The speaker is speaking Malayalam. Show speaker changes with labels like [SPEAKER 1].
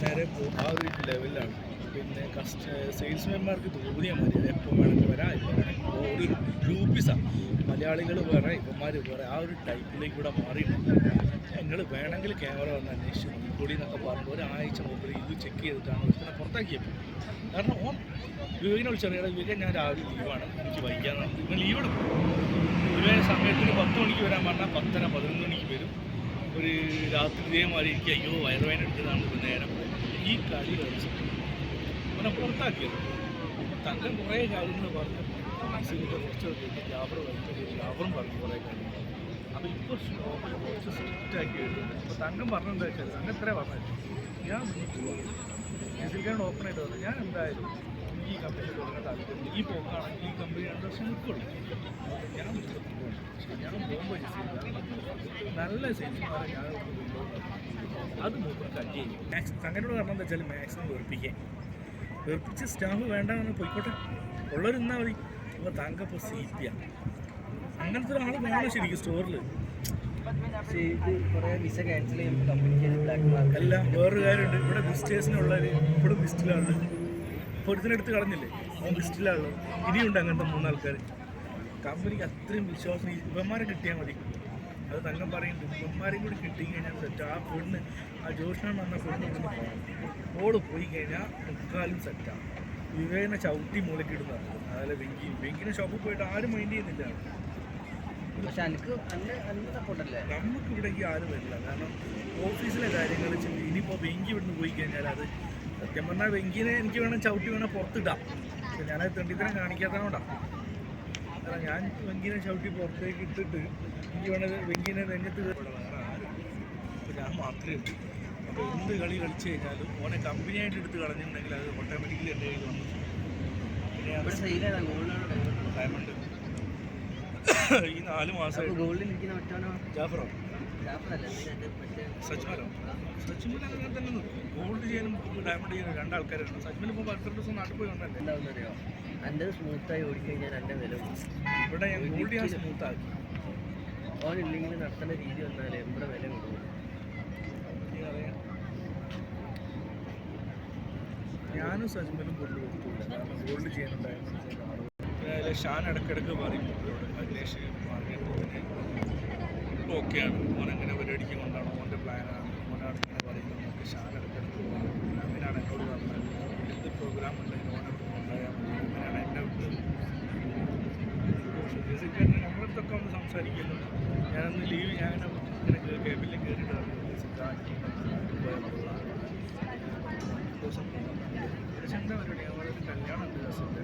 [SPEAKER 1] നേരെ ആ ഒരു ലെവലിലാണ്. പിന്നെ സെയിൽസ്മാൻമാർക്ക് തോന്നിയാൽ മതി എപ്പോൾ വേണമെങ്കിൽ വരാം, ഇപ്പോൾ വേണമെങ്കിൽ ഒരു ഗ്രൂപ്പിസാണ്. മലയാളികൾ വേറെ ഇവന്മാർ വേറെ ആ ഒരു ടൈപ്പിലേക്ക് ഇവിടെ മാറിയിട്ടുണ്ട്. നിങ്ങൾ വേണമെങ്കിൽ ക്യാമറ വന്ന് അന്വേഷിച്ചു കൂടി എന്നൊക്കെ പറഞ്ഞിട്ട് ഒരാഴ്ച മുമ്പ് ഇത് ചെക്ക് ചെയ്തിട്ടാണ് ഒരുത്തനെ പുറത്താക്കിയത്. കാരണം ഓൻ വിവേകിനെ വിളിച്ചറിയാതെ വിവേകൻ ഞാൻ രാവിലെ ലീവാണ്, എനിക്ക് വൈകാന്നാണ്, നിങ്ങൾ ലീവ് എടുക്കും. വിവേക സമയത്തിന് 10 മണിക്ക് വരാൻ പറഞ്ഞാൽ 10:30 11 മണിക്ക് വരും. ഒരു രാത്രി ഇതേമാതിരി എനിക്ക് അയ്യോ വയറുവേദന എടുക്കുന്നതാണ് നേരം ഈ കളി കളിച്ചു അവനെ പുറത്താക്കിയത്. തങ്കം കുറേ കാര്യങ്ങൾ പറഞ്ഞു മനസ്സിലൊക്കെ കുറച്ച് ലാഭറും പറഞ്ഞു കുറേ കാര്യങ്ങൾ. അപ്പോൾ ഇപ്പോൾ കുറച്ച് സ്ട്രിക്റ്റാക്കി എഴുതുന്നത്. അപ്പോൾ തങ്കം പറഞ്ഞെന്താ വെച്ചാൽ തങ്കം എത്ര പറഞ്ഞത് ഞാൻ ഡിസിൽക്കാരോട് ഓപ്പണായിട്ട് പറഞ്ഞു ഞാൻ എന്തായാലും ഈ കമ്പനി തുടങ്ങാൻ താല്പര്യം ഈ പോക്കാണെങ്കിൽ ഈ കമ്പനി 2 വർഷം നിൽക്കുള്ളൂ. ഞാൻ പോകുമ്പോൾ നല്ല സെയിൽസ്മാരെ ഞാൻ അത് മൂപ്പർ കട്ട് ചെയ്യും. തങ്ങനോട് പറഞ്ഞാൽ എന്താ വെച്ചാൽ മാക്സിമം വെറുപ്പിച്ച് സ്റ്റാഫ് വേണ്ടെന്ന് പോയിക്കോട്ടെ, ഉള്ളവർ നിന്നാൽ മതി. അപ്പോൾ തങ്കപ്പോൾ CP ആണ്. അങ്ങനത്തെ ഒരാൾ വേണം ശരിക്കും സ്റ്റോറിൽ. അല്ല വേറൊരു കാര്യമുണ്ട്, ഇവിടെ വിസിറ്റേഴ്സിനുള്ളവർ ഇപ്പോഴും ലിസ്റ്റിലാണ്. ഇപ്പോൾ ഒരുത്തിനെടുത്ത് കളഞ്ഞില്ലേ അവൻ ലിസ്റ്റിലാണുള്ളത്. ഇനിയുണ്ട് അങ്ങനത്തെ 3 ആൾക്കാർ. കമ്പനിക്ക് അത്രയും വിശ്വാസം ഇവന്മാരെ കിട്ടിയാൽ മതി. അത് തങ്കം പറയുന്നുണ്ട് ഇവന്മാരെയും കൂടി കിട്ടി കഴിഞ്ഞാൽ സെറ്റ്. ആ പെണ്ണ് ആ ജോഷ്ണൻ വന്ന പെണ്ണ് ഇവിടുന്ന് പോകണം. ഓട് പോയി കഴിഞ്ഞാൽ മുക്കാലും സെറ്റാണ്. വിവേകനെ ചവിട്ടി മൂലയ്ക്ക് ഇടുന്നതാണ്. അതുപോലെ വെങ്കിനെ ഷോപ്പിൽ പോയിട്ട് ആരും മൈൻഡ് ചെയ്യുന്നില്ല.
[SPEAKER 2] പക്ഷെ എനിക്ക് സപ്പോർട്ടല്ലേ
[SPEAKER 1] നമുക്ക് ഇവിടേക്ക് ആരും വരില്ല. കാരണം ഓഫീസിലെ കാര്യങ്ങൾ ഇനിയിപ്പോൾ വെങ്കി ഇവിടുന്ന് പോയി കഴിഞ്ഞാൽ അത് സത്യം പറഞ്ഞാൽ വെങ്കിനെ എനിക്ക് വേണം ചവിട്ടി വേണം പുറത്തിടാം. പക്ഷെ ഞാനത് തെണ്ടിത്തരം കാണിക്കാത്തതുകൊണ്ടാണ്. കാരണം ഞാൻ വെങ്കിനെ ചവിട്ടി പുറത്തേക്ക് ഇട്ടിട്ട് എനിക്ക് വേണത് വെങ്കിനെ നെഞ്ഞത്ത് വേറെ ആരും. അപ്പോൾ ഞാൻ മാത്രമേ ഉള്ളൂ. അപ്പോൾ എന്ത് കളി കളിച്ചു കഴിഞ്ഞാലും ഓനെ കമ്പനിയായിട്ട് എടുത്ത് കളഞ്ഞിട്ടുണ്ടെങ്കിൽ അത് ഓട്ടോമാറ്റിക്കലി എൻ്റെ കയ്യിൽ വന്നു. പിന്നെ ഡയമണ്ട് ഈ 4 മാസം ജാഫറോ സജ്മലോ സജ്മൽ അങ്ങനെ തന്നെ ഗോൾഡ് ചെയ്യാനും ഡയമണ്ട് ചെയ്യാനും 2 ആൾക്കാരാണ്. സജ്മൽ ഇപ്പോൾ 12 ദിവസം നാട്ടിൽ പോയി വന്നല്ലേ.
[SPEAKER 2] എന്താണെന്നറിയോ എൻ്റെ സ്മൂത്തായി ഓടിക്കഴിഞ്ഞാൽ എൻ്റെ വില
[SPEAKER 1] ഇവിടെ ഞാൻ ഗോൾഡ് ചെയ്യാൻ സ്മൂത്താക്കി.
[SPEAKER 2] ഓനില്ലെങ്കിൽ നടത്തേണ്ട രീതി വന്നാൽ ഇവിടെ വില കൊടുക്കും.
[SPEAKER 1] ഞാനും സജ്മലും കൊണ്ട് കൊടുത്തില്ല. കാരണം ഗോൾഡ് ചെയ്യാനുണ്ടായിരുന്നു. പിന്നെ അതിൽ ഷാൻ ഇടയ്ക്കിടയ്ക്ക് പറയും അഖിലേഷ് മാർക്കറ്റിന് ഓക്കെയാണ്, ഓനെങ്ങനെ പരിപാടിക്ക് കൊണ്ടാണോ ഓൻ്റെ പ്ലാനാണ് ഓനാണ് ഇങ്ങനെ പറയുന്നത് നമുക്ക് ഷാൻ ഇടയ്ക്കിടയ്ക്ക് പറയും. അങ്ങനെയാണ് എന്നോട് പറഞ്ഞത് എന്ത് പ്രോഗ്രാം ഉണ്ടെങ്കിലും ഓനൊക്കെ കൊണ്ടുപോയാൽ മതി. അങ്ങനെയാണ് എൻ്റെ ബേസിക്കായിട്ട് നമ്മളടുത്തൊക്കെ ഒന്ന് സംസാരിക്കുന്നു. ഞാനന്ന് ലീവ് ഞാൻ ഇങ്ങനെ കേബിളിൽ കയറിയിട്ട് ദിവസം പക്ഷെ എന്താ പരിപാടി ഞങ്ങളൊരു കല്യാണം ഉണ്ട് ദിവസത്തെ